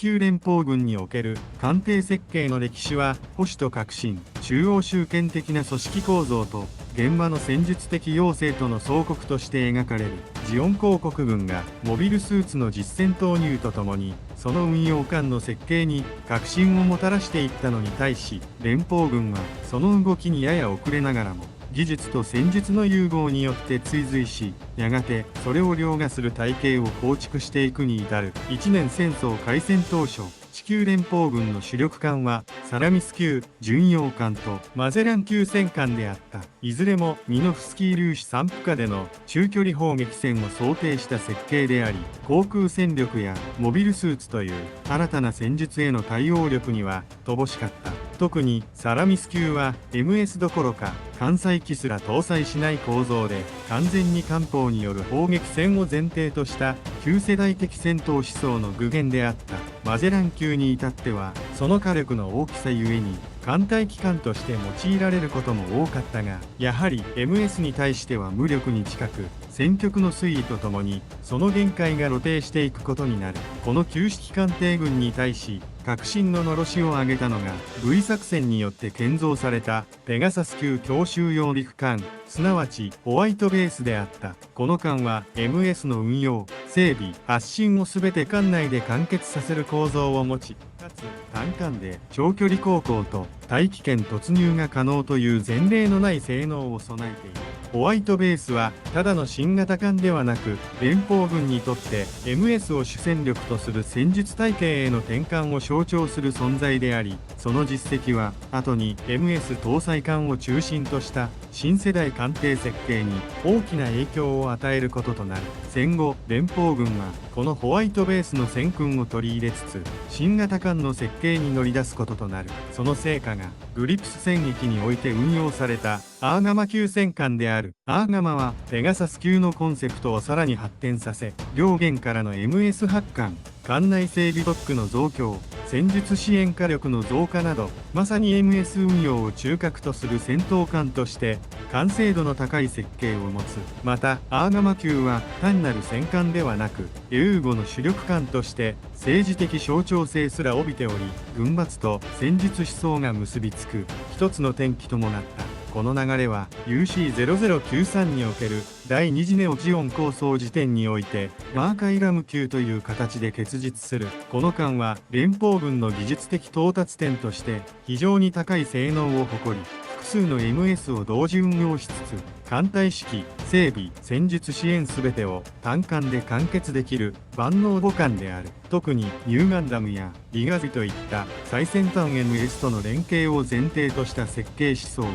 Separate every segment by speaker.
Speaker 1: 球連邦軍における艦艇設計の歴史は、保守と革新、中央集権的な組織構造と、現場の戦術的要請との相国として描かれる。ジオン公国軍がモビルスーツの実戦投入とともに、その運用艦の設計に革新をもたらしていったのに対し、連邦軍はその動きにやや遅れながらも、技術と戦術の融合によって追随し、やがてそれを凌駕する体系を構築していくに至る。一年戦争開戦当初、地球連邦軍の主力艦はサラミス級巡洋艦とマゼラン級戦艦であった。いずれもミノフスキー粒子散布下での中距離砲撃戦を想定した設計であり、航空戦力やモビルスーツという新たな戦術への対応力には乏しかった。特にサラミス級は MS どころか艦載機すら搭載しない構造で、完全に艦砲による砲撃戦を前提とした旧世代的戦闘思想の具現であった。マゼラン級に至ってはその火力の大きさゆえに艦隊機関として用いられることも多かったが、やはり MS に対しては無力に近く、戦局の推移とともにその限界が露呈していくことになる。この旧式艦艇軍に対し革新ののろしを上げたのが V 作戦によって建造されたペガサス級強襲揚陸艦、すなわちホワイトベースであった。この艦は MS の運用、整備、発進を全て艦内で完結させる構造を持ち、かつ単艦で長距離航行と大気圏突入が可能という前例のない性能を備えている。ホワイトベースはただの新型艦ではなく、連邦軍にとって MS を主戦力とする戦術体系への転換を象徴する存在であり、その実績は後に MS 搭載艦を中心とした新世代艦艇設計に大きな影響を与えることとなる。戦後連邦軍はこのホワイトベースの戦訓を取り入れつつ、新型艦の設計に乗り出すこととなる。その成果がグリプス戦役において運用されたアーガマ級戦艦である。アーガマはペガサス級のコンセプトをさらに発展させ、両舷からの MS 発艦、艦内整備ドックの増強、戦術支援火力の増加など、まさに MS 運用を中核とする戦闘艦として完成度の高い設計を持つ。またアーガマ級は単なる戦艦ではなく、エウーゴの主力艦として政治的象徴性すら帯びており、軍閥と戦術思想が結びつく一つの転機ともなった。この流れは UC0093 における第2次ネオジオン構想時点においてマーカイラム級という形で結実する。この艦は連邦軍の技術的到達点として非常に高い性能を誇り、複数の MS を同時運用しつつ、艦隊指揮、整備、戦術支援全てを単艦で完結できる万能母艦である。特にニューガンダムやリガビといった最先端 MS との連携を前提とした設計思想は、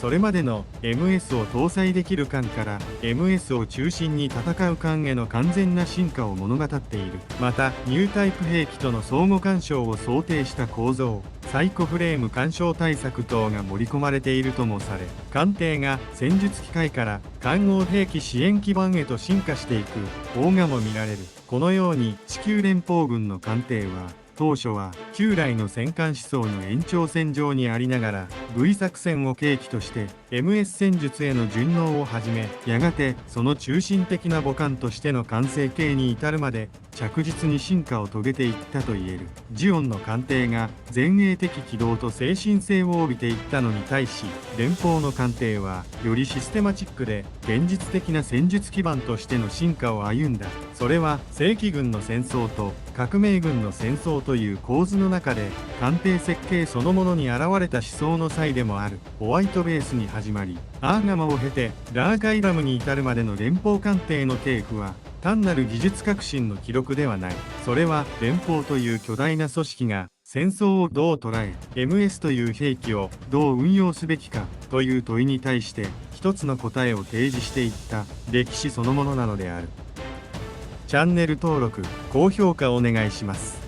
Speaker 1: それまでの MS を搭載できる艦から MS を中心に戦う艦への完全な進化を物語っている。またニュータイプ兵器との相互干渉を想定した構造、サイコフレーム干渉対策等が盛り込まれているともされ、艦艇が戦術機械から艦合兵器支援基盤へと進化していく方がも見られる。このように地球連邦軍の艦艇は当初は旧来の戦艦思想の延長線上にありながら、 V 作戦を契機として MS 戦術への順応をはじめ、やがてその中心的な母艦としての完成形に至るまで着実に進化を遂げていったと言える。ジオンの艦艇が前衛的機動と精神性を帯びていったのに対し、連邦の艦艇はよりシステマチックで現実的な戦術基盤としての進化を歩んだ。それは正規軍の戦争と革命軍の戦争という構図の中で艦艇設計そのものに現れた思想の際でもある。ホワイトベースに始まり、アーガマを経てラーカイラムに至るまでの連邦艦艇の系譜は単なる技術革新の記録ではない。それは連邦という巨大な組織が戦争をどう捉え、MS という兵器をどう運用すべきかという問いに対して一つの答えを提示していった歴史そのものなのである。チャンネル登録、高評価お願いします。